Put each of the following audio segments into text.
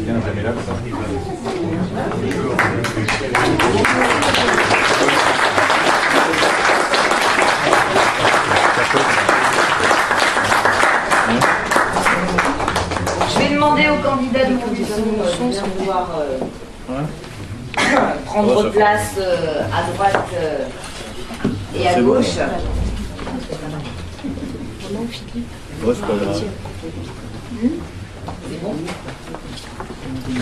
Je vais demander aux candidats de Montluçon de pouvoir prendre place à droite et à gauche. C'est bon. Tout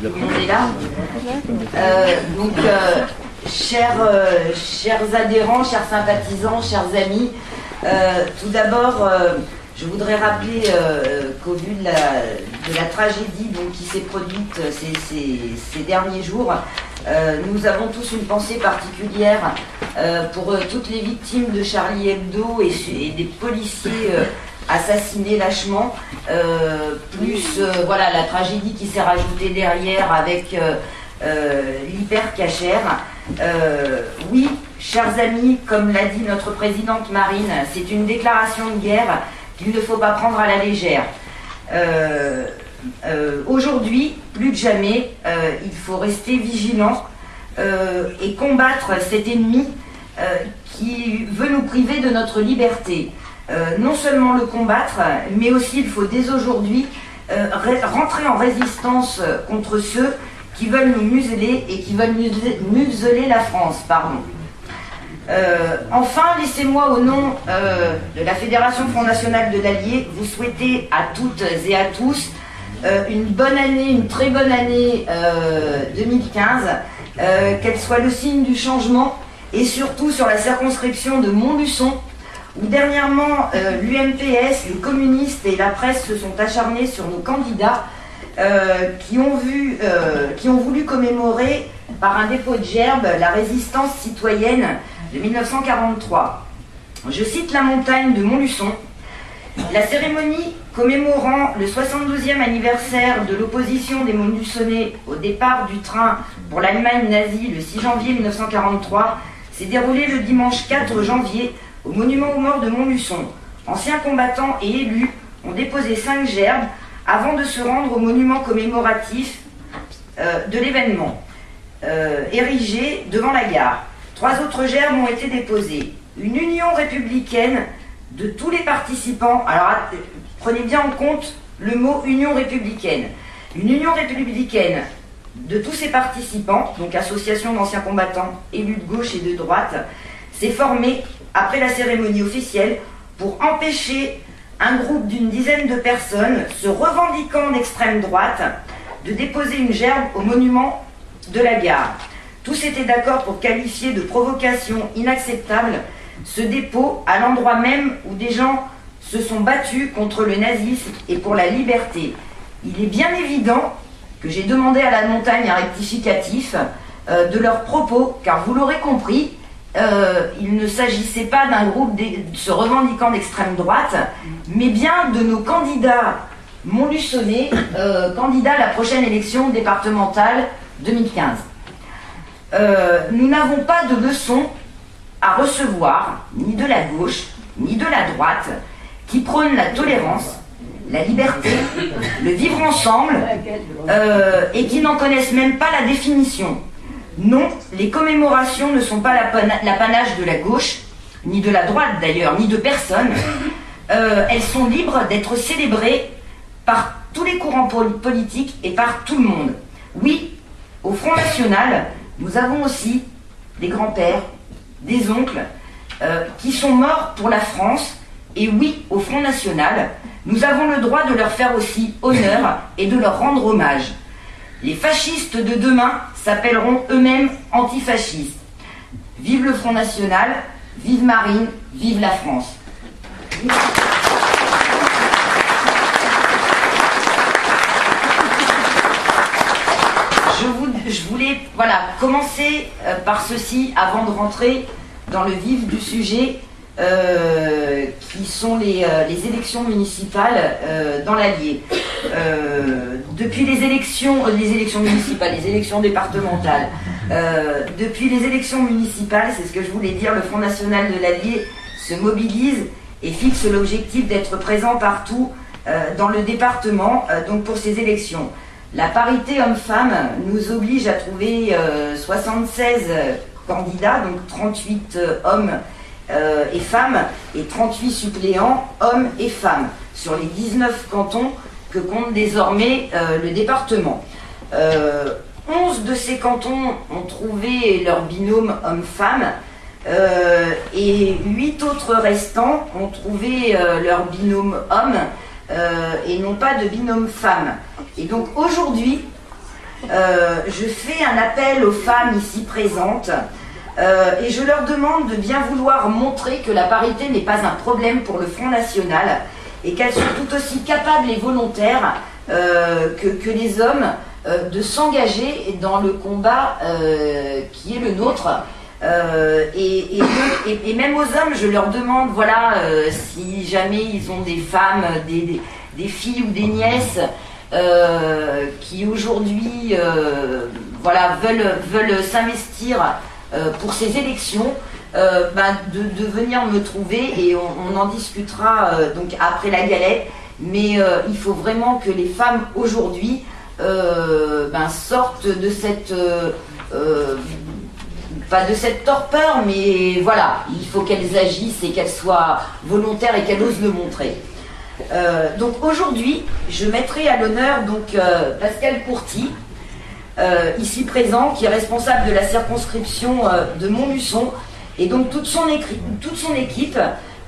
le monde est là. Donc, chers adhérents, chers sympathisants, chers amis, tout d'abord, je voudrais rappeler qu'au vu de la tragédie donc, qui s'est produite ces derniers jours, nous avons tous une pensée particulière pour toutes les victimes de Charlie Hebdo et des policiers assassinés lâchement, plus voilà, la tragédie qui s'est rajoutée derrière avec l'hypercachère. Oui, chers amis, comme l'a dit notre présidente Marine, c'est une déclaration de guerre qu'il ne faut pas prendre à la légère. Aujourd'hui, plus que jamais, il faut rester vigilant et combattre cet ennemi qui veut nous priver de notre liberté. Non seulement le combattre, mais aussi il faut dès aujourd'hui rentrer en résistance contre ceux qui veulent nous museler et qui veulent museler la France. Pardon. Enfin, laissez-moi au nom de la Fédération Front National de l'Allier vous souhaiter à toutes et à tous une bonne année, une très bonne année 2015, qu'elle soit le signe du changement et surtout sur la circonscription de Montluçon où dernièrement l'UMPS, les communistes et la presse se sont acharnés sur nos candidats qui ont voulu commémorer par un dépôt de gerbes la résistance citoyenne de 1943. Je cite la montagne de Montluçon. La cérémonie commémorant le 72e anniversaire de l'opposition des Montluçonnais au départ du train pour l'Allemagne nazie le 6 janvier 1943 s'est déroulée le dimanche 4 janvier au monument aux morts de Montluçon. Anciens combattants et élus ont déposé 5 gerbes avant de se rendre au monument commémoratif de l'événement, érigé devant la gare. 3 autres gerbes ont été déposées. Une union républicaine de tous les participants, alors prenez bien en compte le mot union républicaine, une union républicaine de tous ces participants, donc association d'anciens combattants, élus de gauche et de droite, s'est formée après la cérémonie officielle pour empêcher un groupe d'une dizaine de personnes se revendiquant d'extrême droite de déposer une gerbe au monument de la gare. Tous étaient d'accord pour qualifier de provocation inacceptable ce dépôt à l'endroit même où des gens se sont battus contre le nazisme et pour la liberté. Il est bien évident que j'ai demandé à la montagne un rectificatif de leurs propos, car vous l'aurez compris, il ne s'agissait pas d'un groupe se revendiquant d'extrême droite, mais bien de nos candidats montluçonnais, candidats à la prochaine élection départementale 2015. Nous n'avons pas de leçons à recevoir, ni de la gauche, ni de la droite, qui prônent la tolérance, la liberté, le vivre ensemble, et qui n'en connaissent même pas la définition. Non, les commémorations ne sont pas l'apanage de la gauche, ni de la droite d'ailleurs, ni de personne. Elles sont libres d'être célébrées par tous les courants politiques et par tout le monde. Oui, au Front National, nous avons aussi des grands-pères, des oncles, qui sont morts pour la France. Et oui, au Front National, nous avons le droit de leur faire aussi honneur et de leur rendre hommage. Les fascistes de demain s'appelleront eux-mêmes antifascistes. Vive le Front National, vive Marine, vive la France. Je voulais commencer par ceci avant de rentrer dans le vif du sujet qui sont les élections municipales dans l'Allier. Depuis les élections municipales, les élections départementales, depuis les élections municipales, c'est ce que je voulais dire, le Front National de l'Allier se mobilise et fixe l'objectif d'être présent partout dans le département donc pour ces élections. La parité homme-femme nous oblige à trouver 76 candidats, donc 38 hommes et femmes, et 38 suppléants, hommes et femmes, sur les 19 cantons que compte désormais le département. 11 de ces cantons ont trouvé leur binôme homme-femme, et 8 autres restants ont trouvé leur binôme homme, et non pas de binôme femme. Et donc aujourd'hui, je fais un appel aux femmes ici présentes, et je leur demande de bien vouloir montrer que la parité n'est pas un problème pour le Front National, et qu'elles sont tout aussi capables et volontaires que les hommes de s'engager dans le combat qui est le nôtre. Et même aux hommes, je leur demande, voilà, si jamais ils ont des femmes, des filles ou des nièces qui aujourd'hui voilà, veulent s'investir pour ces élections, de venir me trouver, et on en discutera donc après la galette. Mais il faut vraiment que les femmes aujourd'hui sortent de cette pas de cette torpeur, mais voilà, il faut qu'elles agissent et qu'elles soient volontaires et qu'elles osent le montrer. Donc aujourd'hui, je mettrai à l'honneur Pascal Courty, ici présent, qui est responsable de la circonscription de Montluçon, et donc toute son équipe,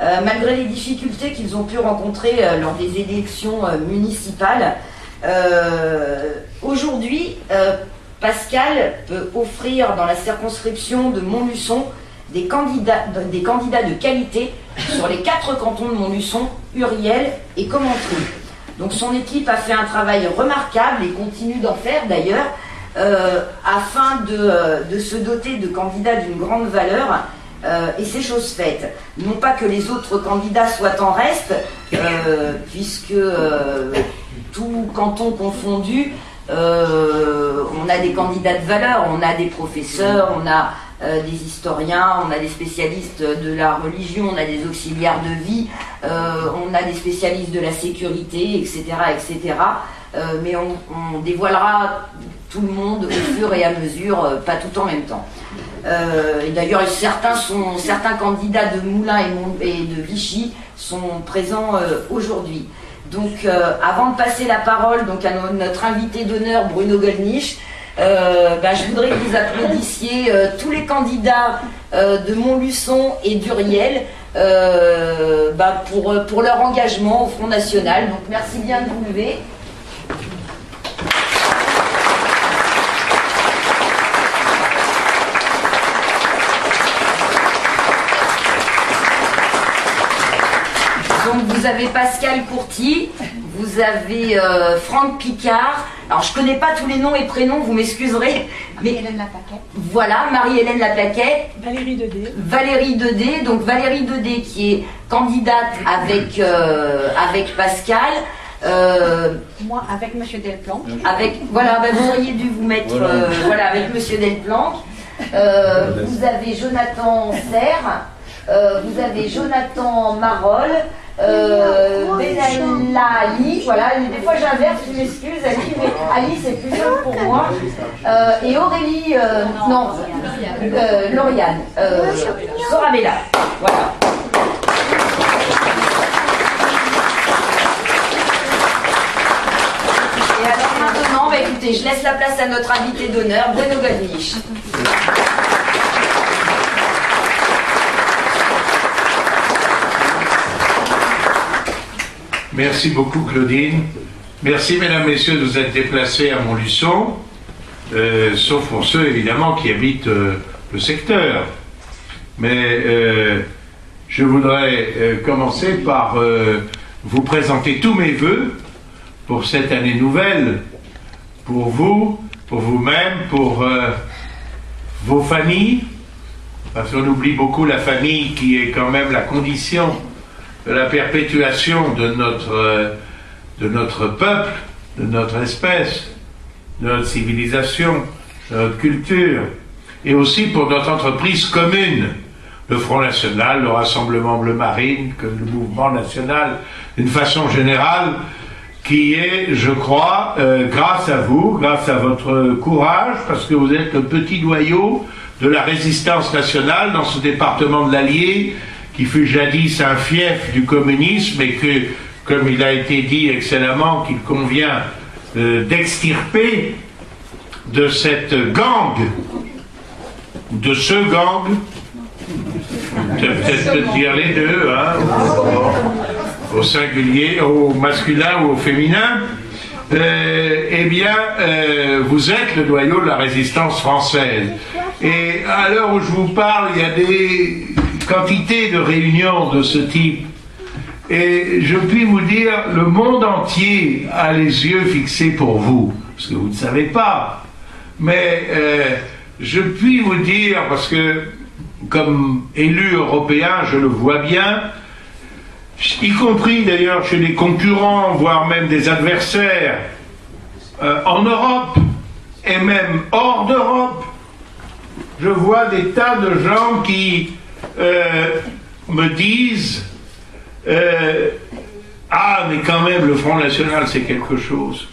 malgré les difficultés qu'ils ont pu rencontrer lors des élections municipales. Aujourd'hui, Pascal peut offrir dans la circonscription de Montluçon des candidats de qualité sur les 4 cantons de Montluçon, Huriel et Commentry. Donc son équipe a fait un travail remarquable et continue d'en faire d'ailleurs, afin de se doter de candidats d'une grande valeur, et c'est chose faite. Non pas que les autres candidats soient en reste, puisque tout canton confondu, on a des candidats de valeur, on a des professeurs, on a des historiens, on a des spécialistes de la religion, on a des auxiliaires de vie, on a des spécialistes de la sécurité, etc. etc. Mais on dévoilera tout le monde au fur et à mesure, pas tout en même temps. Et d'ailleurs, certains candidats de Moulins et de Vichy sont présents aujourd'hui. Donc, avant de passer la parole à notre invité d'honneur, Bruno Gollnisch, je voudrais que vous applaudissiez tous les candidats de Montluçon et d'Huriel pour leur engagement au Front National. Donc, merci bien de vous lever. Donc vous avez Pascal Courty, vous avez Franck Picard. Alors je connais pas tous les noms et prénoms, vous m'excuserez. Marie-Hélène Laplaquette. Voilà, Marie-Hélène Laplaquette. Valérie Dedé. Valérie Dedé, donc Valérie Dedé qui est candidate avec Pascal. Moi avec Monsieur Delplanque. Voilà, vous auriez dû vous mettre avec Monsieur Delplanque. Vous avez Jonathan Serre, vous avez Jonathan Marolles. Benalla Ali, voilà, des fois j'inverse, je m'excuse Ali, mais Ali c'est plus simple pour moi. Et Aurélie, Lauriane, Sorabella, voilà. Et alors maintenant, écoutez, je laisse la place à notre invité d'honneur, Bruno Gollnisch. Merci beaucoup Claudine. Merci mesdames, messieurs de vous être déplacés à Montluçon, sauf pour ceux évidemment qui habitent le secteur. Mais je voudrais commencer par vous présenter tous mes vœux pour cette année nouvelle, pour vous, pour vous-même, pour vos familles, parce qu'on oublie beaucoup la famille qui est quand même la condition de la perpétuation de notre peuple, de notre espèce, de notre civilisation, de notre culture, et aussi pour notre entreprise commune, le Front National, le Rassemblement Bleu Marine, que le mouvement national, d'une façon générale, qui est, je crois, grâce à vous, grâce à votre courage, parce que vous êtes le petit noyau de la résistance nationale dans ce département de l'Allier, qui fut jadis un fief du communisme et que, comme il a été dit excellemment, qu'il convient d'extirper de cette gang, de ce gang, peut-être dire les deux, hein, au singulier, au masculin ou au féminin, eh bien, vous êtes le noyau de la résistance française. Et à l'heure où je vous parle, il y a des quantités de réunions de ce type. Et je puis vous dire, le monde entier a les yeux fixés pour vous, parce que vous ne savez pas. Mais je puis vous dire, parce que comme élu européen, je le vois bien, y compris d'ailleurs chez les concurrents, voire même des adversaires, en Europe, et même hors d'Europe, je vois des tas de gens qui me disent ah, mais quand même, le Front National, c'est quelque chose.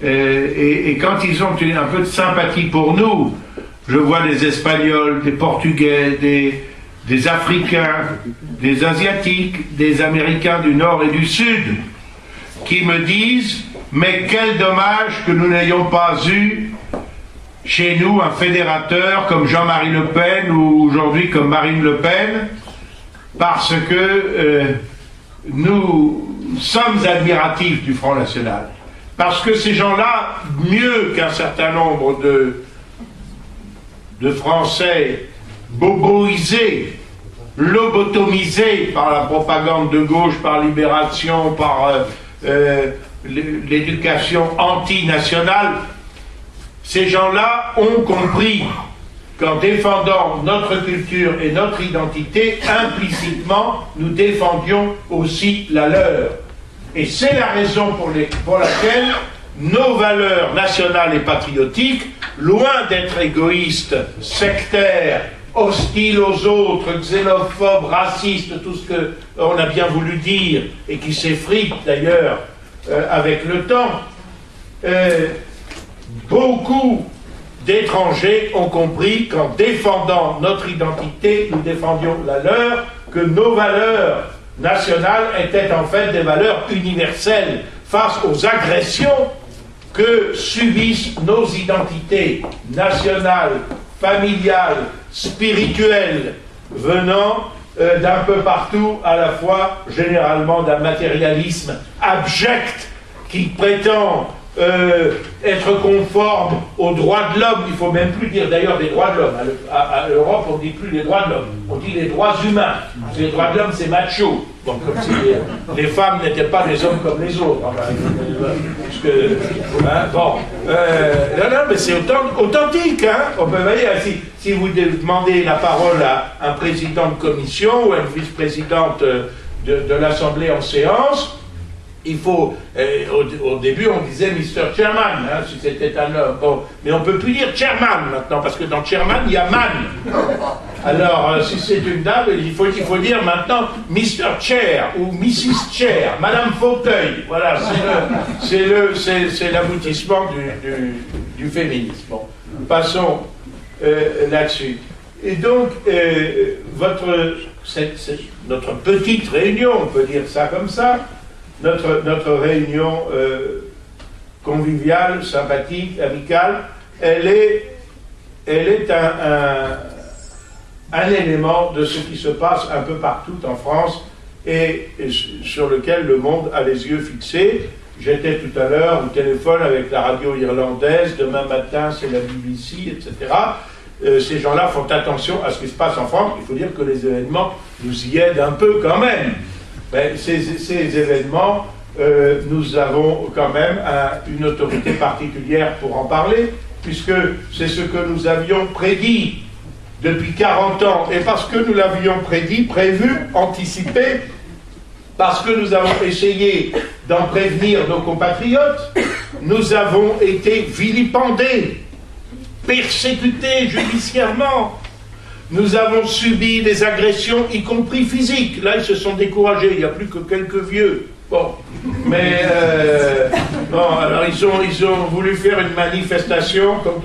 Et quand ils ont un peu de sympathie pour nous, je vois des Espagnols, des Portugais, des Africains, des Asiatiques, des Américains du Nord et du Sud, qui me disent « Mais quel dommage que nous n'ayons pas eu chez nous un fédérateur comme Jean-Marie Le Pen ou aujourd'hui comme Marine Le Pen, parce que nous sommes admiratifs du Front National. Parce que ces gens-là, mieux qu'un certain nombre de Français boboisés, lobotomisés par la propagande de gauche, par Libération, par l'éducation anti-nationale, ces gens-là ont compris qu'en défendant notre culture et notre identité, implicitement, nous défendions aussi la leur. Et c'est la raison pour laquelle nos valeurs nationales et patriotiques, loin d'être égoïstes, sectaires, hostiles aux autres, xénophobes, racistes, tout ce qu'on a bien voulu dire, et qui s'effrite d'ailleurs avec le temps, beaucoup d'étrangers ont compris qu'en défendant notre identité, nous défendions la leur, que nos valeurs nationales étaient en fait des valeurs universelles face aux agressions que subissent nos identités nationales, familiales, spirituelles, venant d'un peu partout, à la fois généralement d'un matérialisme abject qui prétend être conforme aux droits de l'homme. Il ne faut même plus dire d'ailleurs des droits de l'homme. À l'Europe, on ne dit plus les droits de l'homme, on dit les droits humains. Parce que les droits de l'homme, c'est macho. Bon, comme si les femmes n'étaient pas des hommes comme les autres. Non, mais c'est authentique. Hein. On peut dire, si vous demandez la parole à un président de commission ou à une vice-présidente de l'Assemblée en séance, il faut, au début on disait Mr. Chairman, hein, si c'était un homme, bon, mais on ne peut plus dire Chairman maintenant, parce que dans Chairman il y a Man. Alors si c'est une dame, il faut dire maintenant Mr. Chair ou Mrs. Chair, Madame Fauteuil, voilà, c'est l'aboutissement du féminisme. Bon, passons là-dessus. Et donc, notre petite réunion, on peut dire ça comme ça, notre réunion conviviale, sympathique, amicale, elle est un élément de ce qui se passe un peu partout en France et sur lequel le monde a les yeux fixés. J'étais tout à l'heure au téléphone avec la radio irlandaise, demain matin c'est la BBC, etc. Ces gens-là font attention à ce qui se passe en France. Il faut dire que les événements nous y aident un peu quand même. Mais ces événements, nous avons quand même une autorité particulière pour en parler, puisque c'est ce que nous avions prédit depuis 40 ans. Et parce que nous l'avions prédit, prévu, anticipé, parce que nous avons essayé d'en prévenir nos compatriotes, nous avons été vilipendés, persécutés judiciairement. Nous avons subi des agressions, y compris physiques. Là, ils se sont découragés, il n'y a plus que quelques vieux. Bon, mais bon, alors ils ont voulu faire une manifestation comme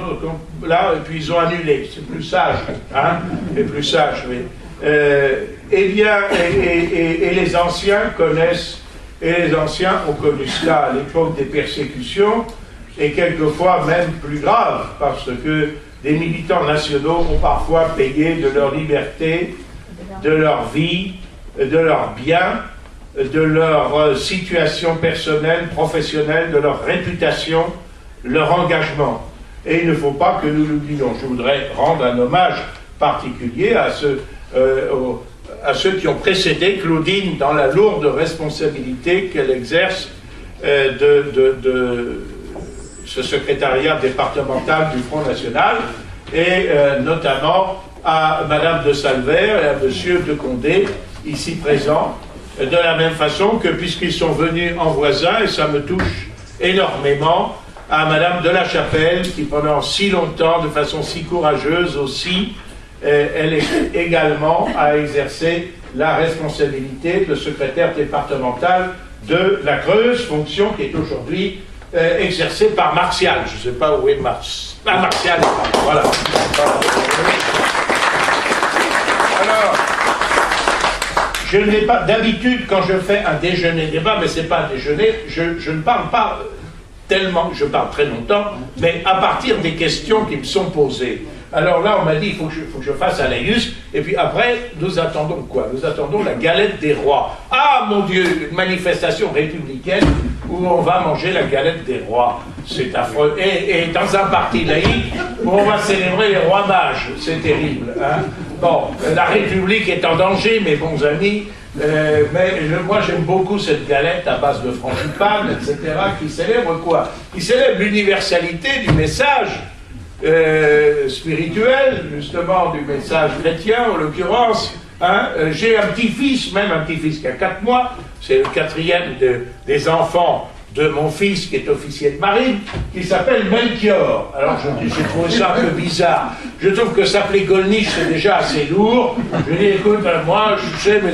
là, et puis ils ont annulé. C'est plus sage, hein, et plus sage, oui. Eh bien, et les anciens connaissent, et les anciens ont connu cela à l'époque des persécutions, et quelquefois même plus grave, parce que des militants nationaux ont parfois payé de leur liberté, de leur vie, de leurs biens, de leur situation personnelle, professionnelle, de leur réputation, leur engagement. Et il ne faut pas que nous l'oublions. Je voudrais rendre un hommage particulier à ceux qui ont précédé Claudine dans la lourde responsabilité qu'elle exerce de ce secrétariat départemental du Front National, et notamment à Madame de Salvert et à Monsieur de Condé, ici présents, de la même façon que, puisqu'ils sont venus en voisin, et ça me touche énormément, à Madame de la Chapelle, qui pendant si longtemps, de façon si courageuse aussi, elle également a exercé la responsabilité de secrétaire départemental de la Creuse, fonction qui est aujourd'hui exercée par Martial. Je ne sais pas où est Martial. Voilà. Alors, je n'ai pas d'habitude, quand je fais un déjeuner-débat, mais ce n'est pas un déjeuner, je ne parle pas tellement, je parle très longtemps, mais à partir des questions qui me sont posées. Alors là, on m'a dit, il faut que je fasse un laïus, et puis après, nous attendons quoi? Nous attendons la galette des rois. Ah, mon Dieu, une manifestation républicaine où on va manger la galette des rois. C'est affreux. Et dans un parti laïque, où on va célébrer les rois mages. C'est terrible. Hein? Bon, la République est en danger, mes bons amis, mais moi j'aime beaucoup cette galette à base de frangipane, etc., qui célèbre quoi? Qui célèbre l'universalité du message spirituel, justement, du message chrétien, en l'occurrence. Hein? J'ai un petit-fils, même un petit-fils qui a 4 mois, c'est le 4e des enfants de mon fils qui est officier de marine, qui s'appelle Melchior. Alors j'ai trouvé ça un peu bizarre. Je trouve que s'appeler Golnisch c'est déjà assez lourd. Je dis écoute, moi je sais, mais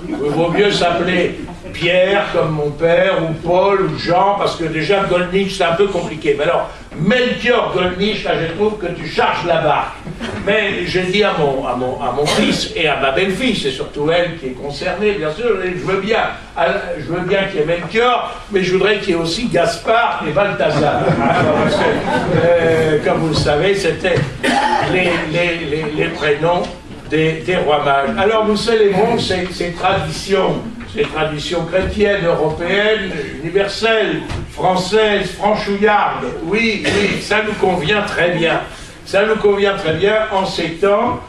il vaut mieux s'appeler Pierre comme mon père, ou Paul, ou Jean, parce que déjà Golnisch c'est un peu compliqué. Mais alors, Melchior Golnisch, là je trouve que tu charges la barque. Mais j'ai dit à mon fils et à ma belle-fille, c'est surtout elle qui est concernée, bien sûr, je veux bien qu'il y ait Melchior, mais je voudrais qu'il y ait aussi Gaspard et Balthazar. Parce que, comme vous le savez, c'était les prénoms des rois mages. Alors nous célébrons ces traditions chrétiennes, européennes, universelles, françaises, franchouillardes. Oui, ça nous convient très bien. Ça nous convient très bien en ces temps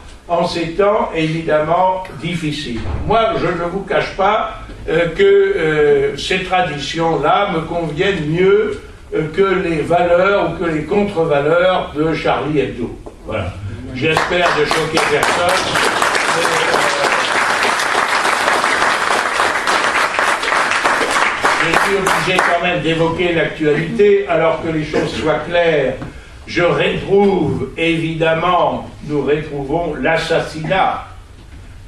évidemment difficiles. Moi, je ne vous cache pas que ces traditions-là me conviennent mieux que les valeurs ou que les contre-valeurs de Charlie Hebdo. Voilà. J'espère de choquer personne. Je suis obligé quand même d'évoquer l'actualité, alors que les choses soient claires. Je retrouve, évidemment, nous retrouvons l'assassinat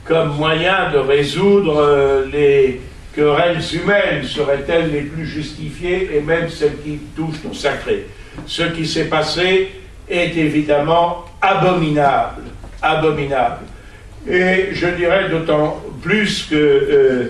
comme moyen de résoudre les querelles humaines. Seraient-elles les plus justifiées, et même celles qui touchent au sacré? Ce qui s'est passé est évidemment abominable. Abominable. Et je dirais d'autant plus que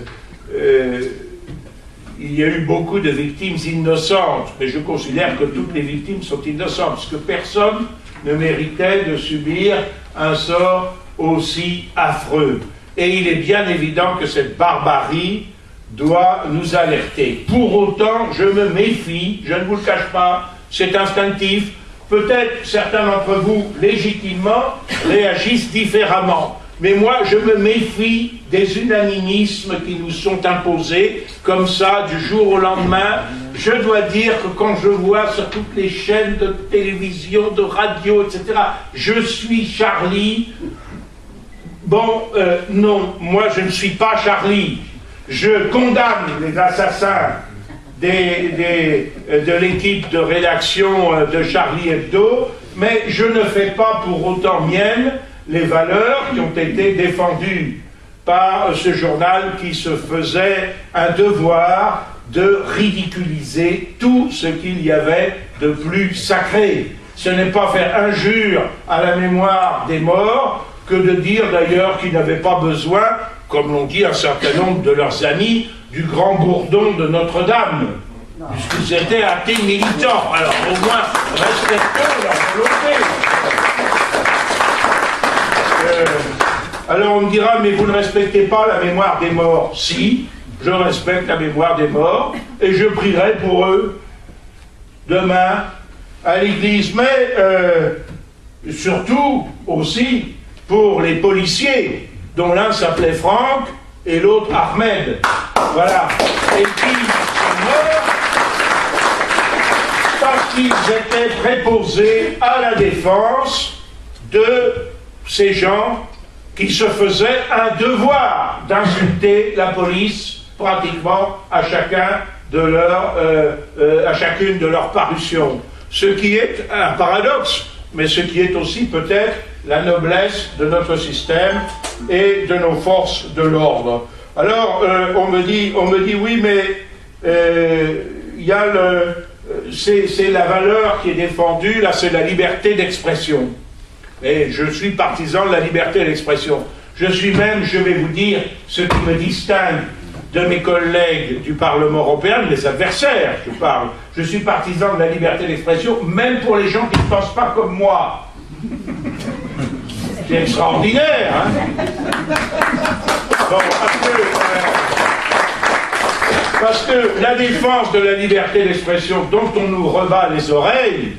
il y a eu beaucoup de victimes innocentes, mais je considère que toutes les victimes sont innocentes, parce que personne ne méritait de subir un sort aussi affreux. Et il est bien évident que cette barbarie doit nous alerter. Pour autant, je me méfie, je ne vous le cache pas, c'est instinctif. Peut-être certains d'entre vous, légitimement, réagissent différemment. Mais moi, je me méfie des unanimismes qui nous sont imposés, comme ça, du jour au lendemain. Je dois dire que quand je vois sur toutes les chaînes de télévision, de radio, etc., je suis Charlie. Bon, non, moi je ne suis pas Charlie. Je condamne les assassins de l'équipe de rédaction de Charlie Hebdo, mais je ne fais pas pour autant mienne les valeurs qui ont été défendues par ce journal qui se faisait un devoir de ridiculiser tout ce qu'il y avait de plus sacré. Ce n'est pas faire injure à la mémoire des morts que de dire d'ailleurs qu'ils n'avaient pas besoin, comme l'ont dit un certain nombre de leurs amis, du grand bourdon de Notre-Dame, puisqu'ils étaient athées militants. Alors au moins, respectons leur volonté. Alors on me dira, mais vous ne respectez pas la mémoire des morts. Si, je respecte la mémoire des morts, et je prierai pour eux demain à l'église, mais surtout aussi pour les policiers, dont l'un s'appelait Franck et l'autre Ahmed. Voilà. Et qui sont morts parce qu'ils étaient préposés à la défense de ces gens qui se faisaient un devoir d'insulter la police pratiquement à chacune de leurs parutions. Ce qui est un paradoxe, mais ce qui est aussi peut-être la noblesse de notre système et de nos forces de l'ordre. Alors, on me dit oui, mais c'est la valeur qui est défendue, là c'est la liberté d'expression. Et je suis partisan de la liberté d'expression. Je suis même, je vais vous dire, ce qui me distingue de mes collègues du Parlement européen, des adversaires, je parle. Je suis partisan de la liberté d'expression, même pour les gens qui ne pensent pas comme moi. C'est extraordinaire, hein? Bon, parce que la défense de la liberté d'expression dont on nous rebat les oreilles,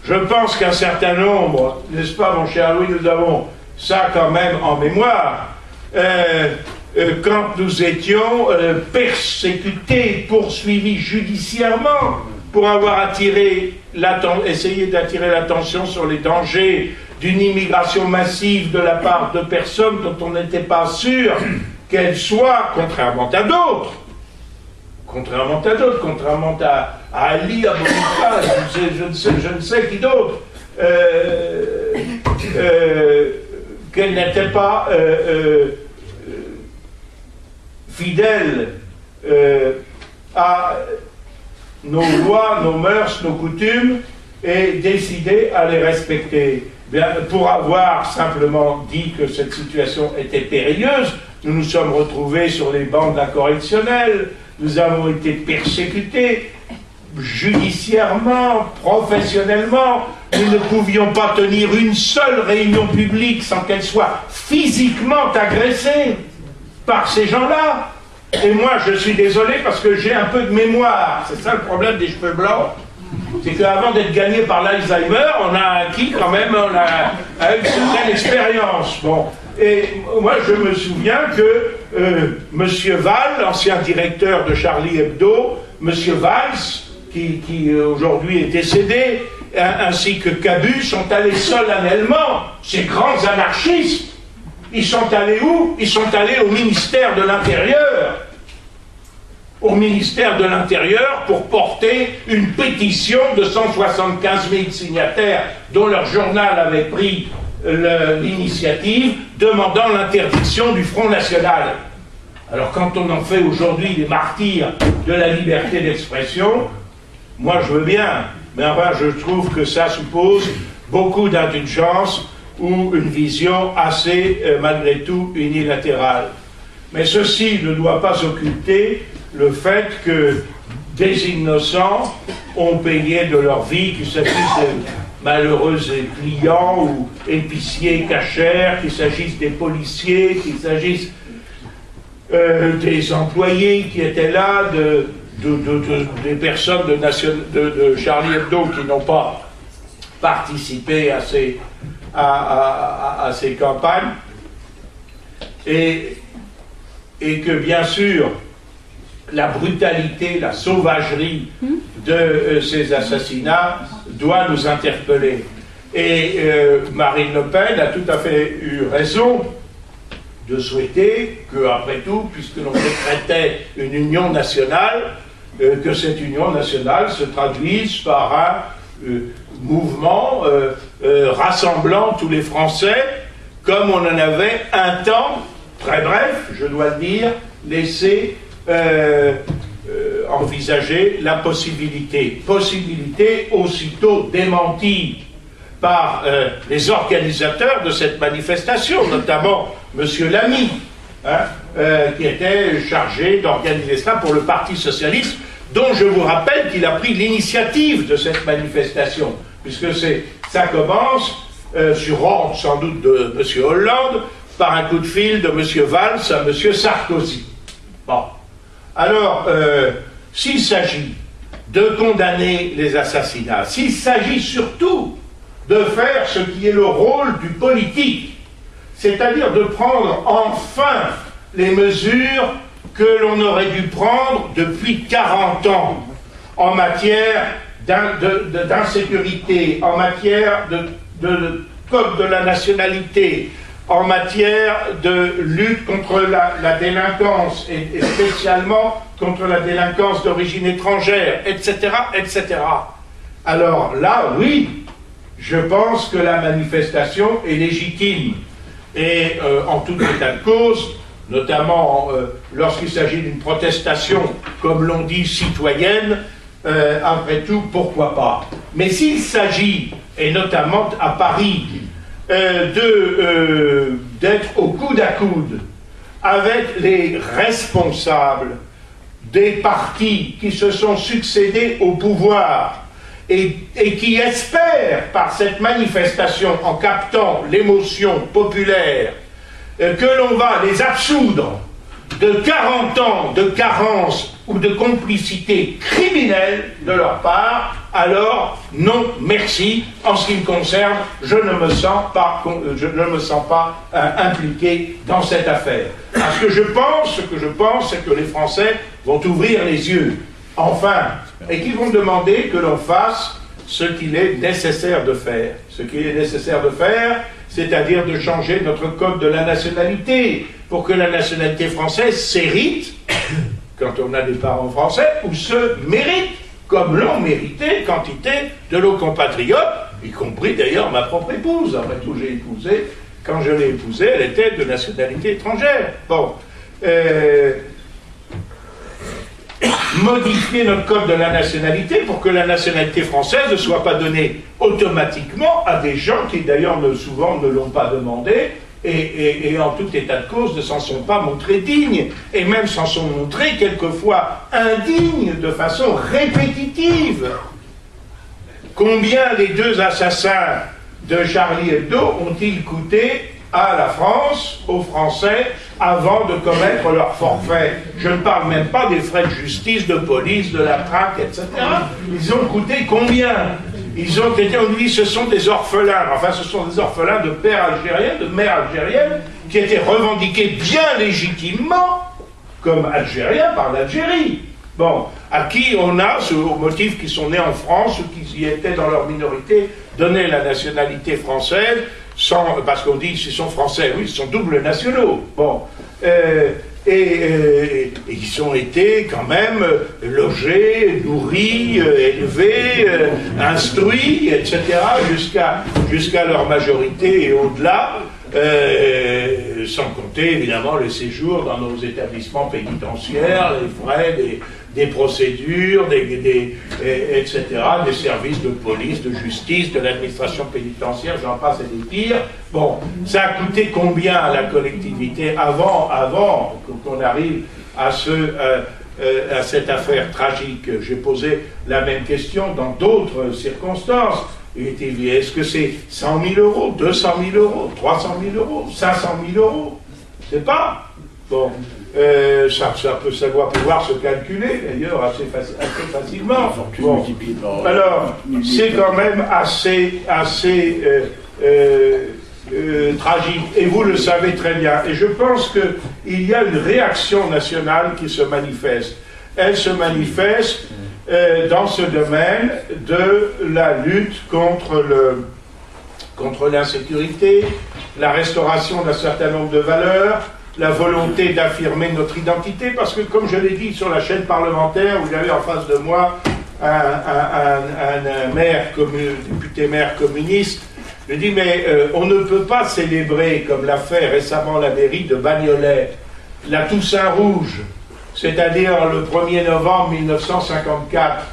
je pense qu'un certain nombre, n'est-ce pas mon cher Louis, nous avons ça quand même en mémoire, quand nous étions persécutés, poursuivis judiciairement pour avoir essayé d'attirer l'attention sur les dangers d'une immigration massive de la part de personnes dont on n'était pas sûr qu'elles soient, contrairement à d'autres, contrairement à Ali, à Bonica, je ne sais qui d'autre, qu'elles n'étaient pas fidèles à nos lois, nos mœurs, nos coutumes, et décidées à les respecter. Bien, pour avoir simplement dit que cette situation était périlleuse, nous nous sommes retrouvés sur les bancs d'un correctionnel, nous avons été persécutés judiciairement, professionnellement, nous ne pouvions pas tenir une seule réunion publique sans qu'elle soit physiquement agressée par ces gens-là. Et moi, je suis désolé parce que j'ai un peu de mémoire. C'est ça le problème des cheveux blancs. C'est qu'avant d'être gagné par l'Alzheimer, on a acquis quand même une certaine expérience. Bon. Et moi, je me souviens que M. Valls, l'ancien directeur de Charlie Hebdo, M. Valls, qui aujourd'hui est décédé, ainsi que Cabu, sont allés solennellement, ces grands anarchistes. Ils sont allés où? Ils sont allés au ministère de l'Intérieur. Au ministère de l'Intérieur pour porter une pétition de 175 000 signataires dont leur journal avait pris l'initiative, demandant l'interdiction du Front National. Alors quand on en fait aujourd'hui les martyrs de la liberté d'expression, moi je veux bien, mais enfin je trouve que ça suppose beaucoup d'indulgence ou une vision assez, malgré tout, unilatérale. Mais ceci ne doit pas occulter le fait que des innocents ont payé de leur vie, qu'il s'agisse de malheureux clients ou épiciers cachers, qu'il s'agisse des policiers, qu'il s'agisse des employés qui étaient là, des personnes de Charlie Hebdo qui n'ont pas participé à ces campagnes, et que bien sûr la brutalité, la sauvagerie de ces assassinats doit nous interpeller. Et Marine Le Pen a tout à fait eu raison de souhaiter que, après tout, puisque l'on décrétait une union nationale, que cette union nationale se traduise par un mouvement rassemblant tous les Français comme on en avait un temps, très bref, je dois le dire, laissé envisager la possibilité aussitôt démentie par les organisateurs de cette manifestation, notamment M. Lamy, qui était chargé d'organiser cela pour le Parti socialiste, dont je vous rappelle qu'il a pris l'initiative de cette manifestation, puisque ça commence, sur ordre sans doute de M. Hollande, par un coup de fil de M. Valls à M. Sarkozy. Bon. Alors, s'il s'agit de condamner les assassinats, s'il s'agit surtout de faire ce qui est le rôle du politique, c'est-à-dire de prendre enfin les mesures que l'on aurait dû prendre depuis 40 ans en matière d'insécurité, en matière de code de la nationalité, en matière de lutte contre la délinquance, et spécialement contre la délinquance d'origine étrangère, etc., etc. Alors là, oui, je pense que la manifestation est légitime. Et en tout état de cause, notamment lorsqu'il s'agit d'une protestation, comme l'on dit, citoyenne, après tout, pourquoi pas. Mais s'il s'agit, et notamment à Paris, d'être au coude à coude avec les responsables des partis qui se sont succédés au pouvoir et qui espèrent par cette manifestation, en captant l'émotion populaire, que l'on va les absoudre de 40 ans de carence ou de complicité criminelle de leur part, alors non, merci. En ce qui me concerne, je ne me sens pas impliqué dans cette affaire. Parce que ce que je pense, c'est que les Français vont ouvrir les yeux, enfin, et qu'ils vont demander que l'on fasse ce qu'il est nécessaire de faire. Ce qu'il est nécessaire de faire, c'est-à-dire de changer notre code de la nationalité, pour que la nationalité française s'hérite, quand on a des parents français, ou se mérite, comme l'ont mérité quantité de nos compatriotes, y compris d'ailleurs ma propre épouse. Après tout, j'ai épousé, quand je l'ai épousée, elle était de nationalité étrangère. Bon. Modifier notre code de la nationalité pour que la nationalité française ne soit pas donnée automatiquement à des gens qui d'ailleurs souvent ne l'ont pas demandé et en tout état de cause ne s'en sont pas montrés dignes et même s'en sont montrés quelquefois indignes de façon répétitive. Combien les deux assassins de Charlie Hebdo ont-ils coûté à la France, aux Français, avant de commettre leur forfait? Je ne parle même pas des frais de justice, de police, de la traque, etc. Ils ont coûté combien? Ils ont été, on dit, ce sont des orphelins. Enfin, ce sont des orphelins de pères algériens, de mères algériennes, qui étaient revendiqués bien légitimement comme algériens par l'Algérie. Bon, à qui on a, au motif qu'ils sont nés en France ou qu'ils y étaient dans leur minorité, donné la nationalité française, parce qu'on dit qu'ils sont français, oui, ils sont doubles nationaux. Bon, et ils ont été quand même logés, nourris, élevés, instruits, etc., jusqu'à leur majorité et au-delà, sans compter évidemment les séjours dans nos établissements pénitentiaires, les frais des procédures, etc., des services de police, de justice, de l'administration pénitentiaire, j'en passe et des pires. Bon, ça a coûté combien à la collectivité avant qu'on arrive à cette affaire tragique? J'ai posé la même question dans d'autres circonstances. Est-ce que c'est 100 000 euros, 200 000 euros, 300 000 euros, 500 000 euros? C'est pas. Bon. Ça doit pouvoir se calculer d'ailleurs assez facilement. Bon. Alors, c'est quand même assez tragique, et vous le savez très bien. Et je pense qu'il y a une réaction nationale qui se manifeste. Elle se manifeste dans ce domaine de la lutte contre l'insécurité, la restauration d'un certain nombre de valeurs, la volonté d'affirmer notre identité, parce que, comme je l'ai dit sur la chaîne parlementaire, où j'avais en face de moi un député maire communiste Je dis, mais on ne peut pas célébrer, comme l'a fait récemment la mairie de Bagnolet, la Toussaint Rouge, c'est-à-dire le 1er novembre 1954,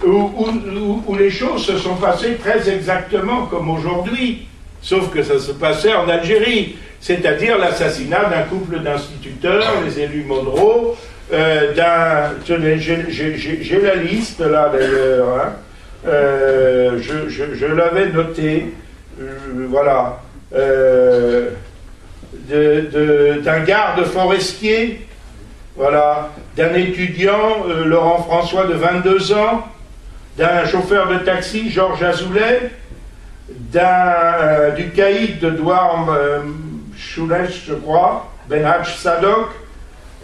où les choses se sont passées très exactement comme aujourd'hui, sauf que ça se passait en Algérie, c'est-à-dire l'assassinat d'un couple d'instituteurs, les élus Monroe, tenez, j'ai la liste là d'ailleurs, hein, je l'avais noté, voilà, d'un garde forestier, voilà, d'un étudiant, Laurent François de 22 ans, d'un chauffeur de taxi, Georges Azoulay, du caïd de Douarm Choulesh, je crois, Benhadj Sadok,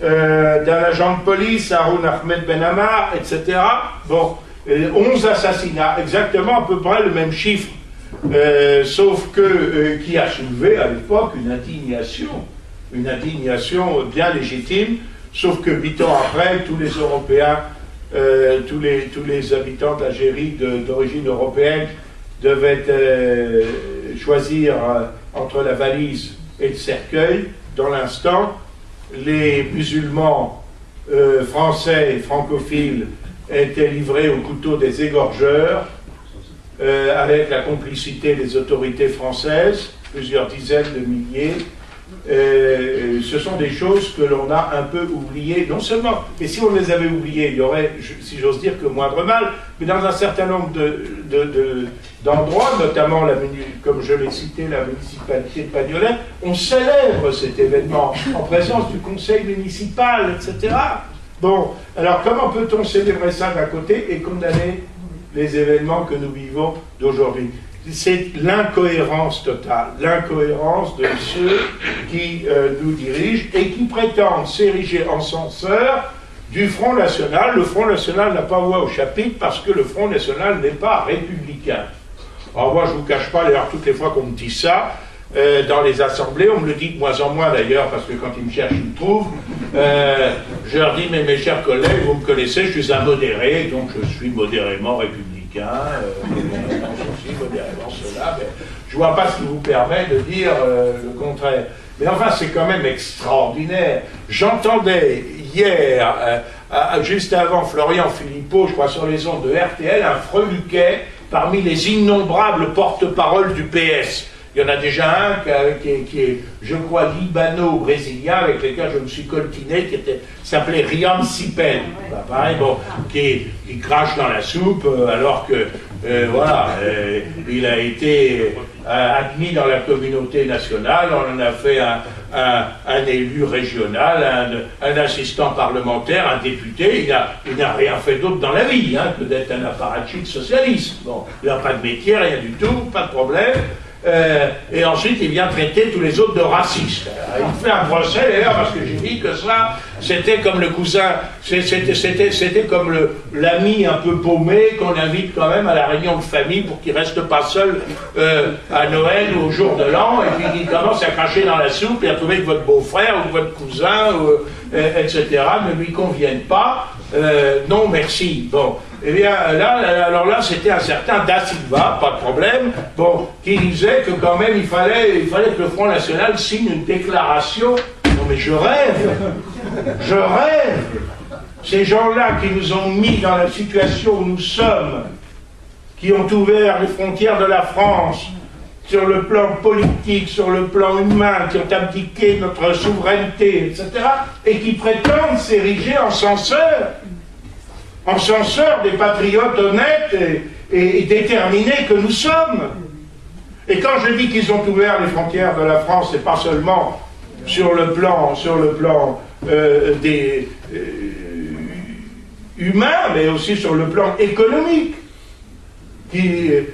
d'un agent de police, Haroun Ahmed Ben Ammar, etc. Bon, 11 assassinats, exactement à peu près le même chiffre, sauf que qui a soulevé à l'époque une indignation bien légitime, sauf que 8 ans après, tous les Européens, tous les habitants de l'Algérie d'origine européenne devaient choisir entre la valise et le cercueil. Dans l'instant, les musulmans français et francophiles étaient livrés au couteau des égorgeurs, avec la complicité des autorités françaises, plusieurs dizaines de milliers. Ce sont des choses que l'on a un peu oubliées, non seulement, mais si on les avait oubliées, il y aurait, si j'ose dire, que moindre mal, mais dans un certain nombre d'endroits, notamment, comme je l'ai cité, la municipalité de Bagnolet, on célèbre cet événement en présence du conseil municipal, etc. Bon, alors comment peut-on célébrer ça d'un côté et condamner les événements que nous vivons d'aujourd'hui? C'est l'incohérence totale, l'incohérence de ceux qui nous dirigent et qui prétendent s'ériger en censeurs du Front National. Le Front National n'a pas voix au chapitre parce que le Front National n'est pas républicain. Alors moi je ne vous cache pas, d'ailleurs toutes les fois qu'on me dit ça, dans les assemblées, on me le dit de moins en moins d'ailleurs, parce que quand ils me cherchent, ils me trouvent, je leur dis, mais mes chers collègues, vous me connaissez, je suis un modéré, donc je suis modérément républicain, modérément cela, mais je ne vois pas ce qui vous permet de dire le contraire. Mais enfin, c'est quand même extraordinaire. J'entendais hier, juste avant Florian Philippot, je crois sur les ondes de RTL, un freluquet parmi les innombrables porte-paroles du PS. Il y en a déjà un qui est, je crois, libano-brésilien, avec lequel je me suis coltiné, qui s'appelait Riam Sipel. Bah, pareil, bon, qui crache dans la soupe, alors que, voilà, il a été admis dans la communauté nationale, on en a fait un élu régional, un assistant parlementaire, un député, il n'a rien fait d'autre dans la vie, hein, que d'être un apparatchik socialiste. Bon, il n'a pas de métier, rien du tout, pas de problème. Et ensuite il vient traiter tous les autres de racistes. Il fait un procès d'ailleurs parce que j'ai dit que cela c'était comme le cousin, c'était comme l'ami un peu paumé qu'on invite quand même à la réunion de famille pour qu'il reste pas seul à Noël ou au jour de l'an, et puis qu'il commence à cracher dans la soupe et à trouver que votre beau-frère ou votre cousin etc. ne lui conviennent pas. Non merci. Bon. Eh bien, alors là, c'était un certain Da Silva, pas de problème, bon, qui disait que quand même, il fallait que le Front National signe une déclaration. Non mais je rêve. Ces gens-là qui nous ont mis dans la situation où nous sommes, qui ont ouvert les frontières de la France, sur le plan politique, sur le plan humain, qui ont abdiqué notre souveraineté, etc., et qui prétendent s'ériger en censeurs des patriotes honnêtes et déterminés que nous sommes. Et quand je dis qu'ils ont ouvert les frontières de la France, c'est pas seulement sur le plan humain, mais aussi sur le plan économique.